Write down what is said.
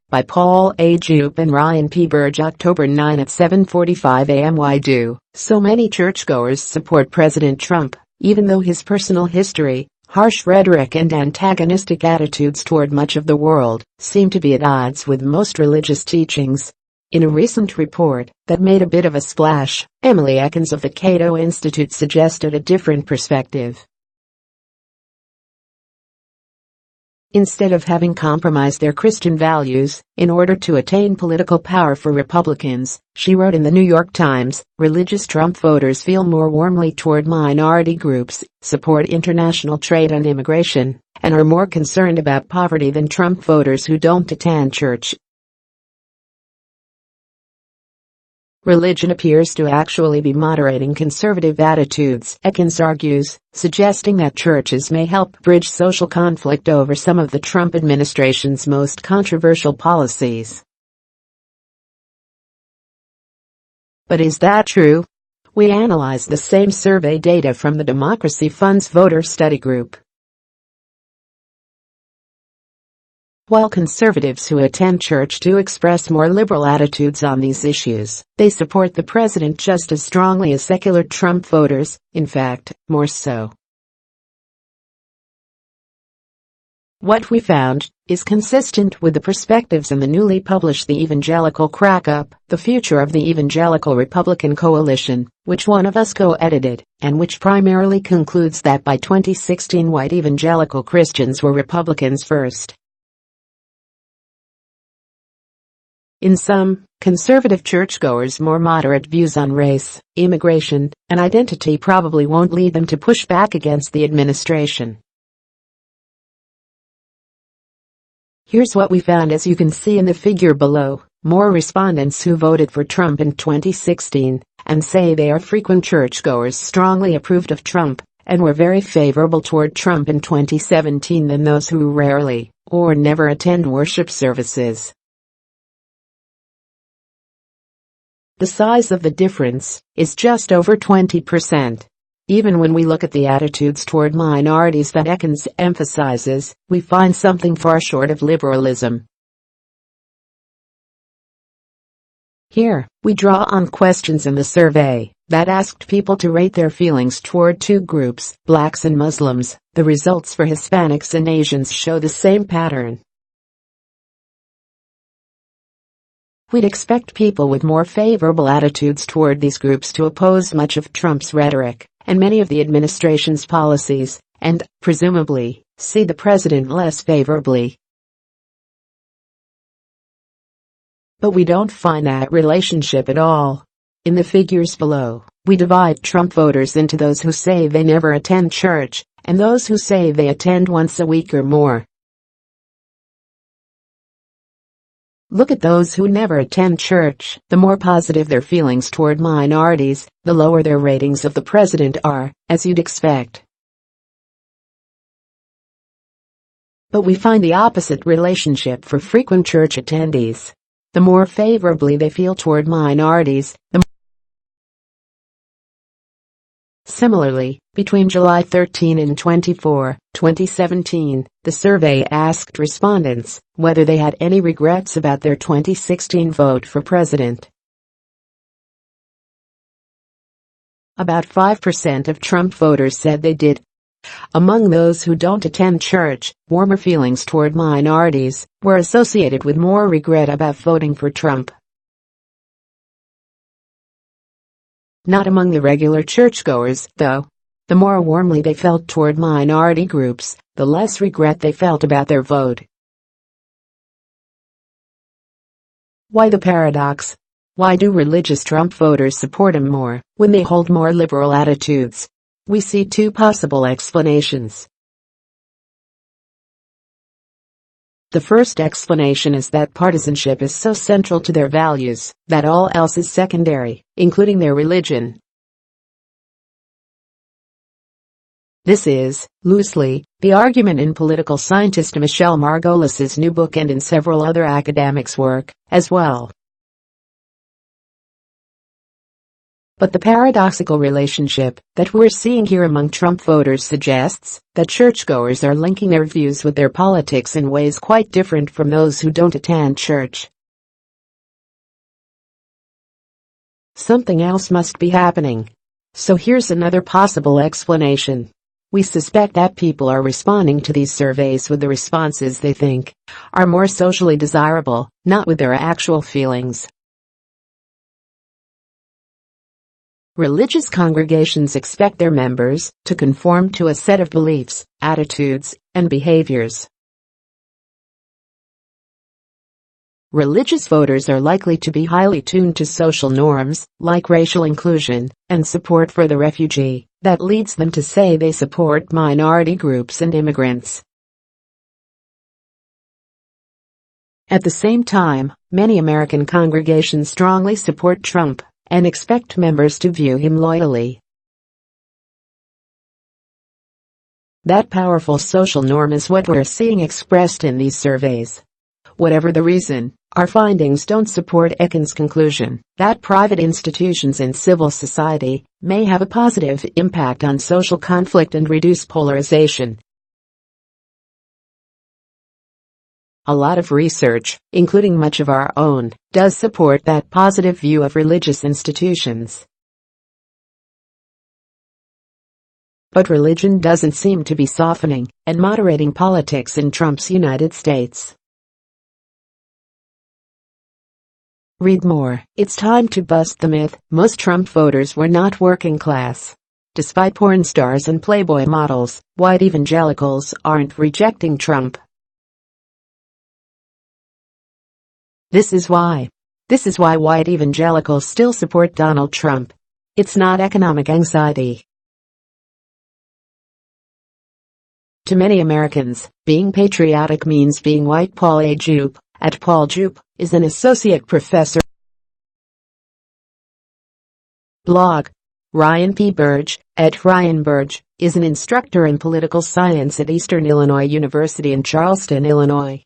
by Paul A. Djupe and Ryan P. Burge October 9 at 7:45 a.m. Why do so many churchgoers support President Trump, even though his personal history, harsh rhetoric and antagonistic attitudes toward much of the world seem to be at odds with most religious teachings? In a recent report that made a bit of a splash, Emily Ekins of the Cato Institute suggested a different perspective. Instead of having compromised their Christian values in order to attain political power for Republicans, she wrote in the New York Times, religious Trump voters feel more warmly toward minority groups, support international trade and immigration, and are more concerned about poverty than Trump voters who don't attend church. Religion appears to actually be moderating conservative attitudes, Ekins argues, suggesting that churches may help bridge social conflict over some of the Trump administration's most controversial policies. But is that true? We analyzed the same survey data from the Democracy Fund's voter study group. While conservatives who attend church do express more liberal attitudes on these issues, they support the president just as strongly as secular Trump voters, in fact, more so. What we found is consistent with the perspectives in the newly published The Evangelical Crackup, The Future of the Evangelical-Republican Coalition, which one of us co-edited, and which primarily concludes that by 2016 white evangelical Christians were Republicans first. In sum, conservative churchgoers' more moderate views on race, immigration, and identity probably won't lead them to push back against the administration. Here's what we found. As you can see in the figure below, more respondents who voted for Trump in 2016 and say they are frequent churchgoers strongly approved of Trump and were very favorable toward Trump in 2017 than those who rarely or never attend worship services. The size of the difference is just over 20%. Even when we look at the attitudes toward minorities that Ekins emphasizes, we find something far short of liberalism. Here, we draw on questions in the survey that asked people to rate their feelings toward two groups, blacks and Muslims. The results for Hispanics and Asians show the same pattern. We'd expect people with more favorable attitudes toward these groups to oppose much of Trump's rhetoric and many of the administration's policies, and, presumably, see the president less favorably. But we don't find that relationship at all. In the figures below, we divide Trump voters into those who say they never attend church and those who say they attend once a week or more. Look at those who never attend church. The more positive their feelings toward minorities, the lower their ratings of the president are, as you'd expect. But we find the opposite relationship for frequent church attendees. The more favorably they feel toward minorities, the Similarly, between July 13 and 24, 2017, the survey asked respondents whether they had any regrets about their 2016 vote for president. About 5% of Trump voters said they did. Among those who don't attend church, warmer feelings toward minorities were associated with more regret about voting for Trump. Not among the regular churchgoers, though. The more warmly they felt toward minority groups, the less regret they felt about their vote. Why the paradox? Why do religious Trump voters support him more when they hold more liberal attitudes? We see two possible explanations. The first explanation is that partisanship is so central to their values that all else is secondary, including their religion. This is, loosely, the argument in political scientist Michelle Margolis's new book and in several other academics' work, as well. But the paradoxical relationship that we're seeing here among Trump voters suggests that churchgoers are linking their views with their politics in ways quite different from those who don't attend church. Something else must be happening. So here's another possible explanation. We suspect that people are responding to these surveys with the responses they think are more socially desirable, not with their actual feelings. Religious congregations expect their members to conform to a set of beliefs, attitudes, and behaviors. Religious voters are likely to be highly tuned to social norms, like racial inclusion and support for the refugee, that leads them to say they support minority groups and immigrants. At the same time, many American congregations strongly support Trump and expect members to view him loyally. That powerful social norm is what we're seeing expressed in these surveys. Whatever the reason, our findings don't support Ekins' conclusion that private institutions in civil society may have a positive impact on social conflict and reduce polarization. A lot of research, including much of our own, does support that positive view of religious institutions. But religion doesn't seem to be softening and moderating politics in Trump's United States. Read more. It's time to bust the myth. Most Trump voters were not working class. Despite porn stars and Playboy models, white evangelicals aren't rejecting Trump. This is why white evangelicals still support Donald Trump. It's not economic anxiety. To many Americans, being patriotic means being white. Paul A. Djupe, at Paul Djupe, is an associate professor. Blog. Ryan P. Burge, at Ryan Burge, is an instructor in political science at Eastern Illinois University in Charleston, Illinois.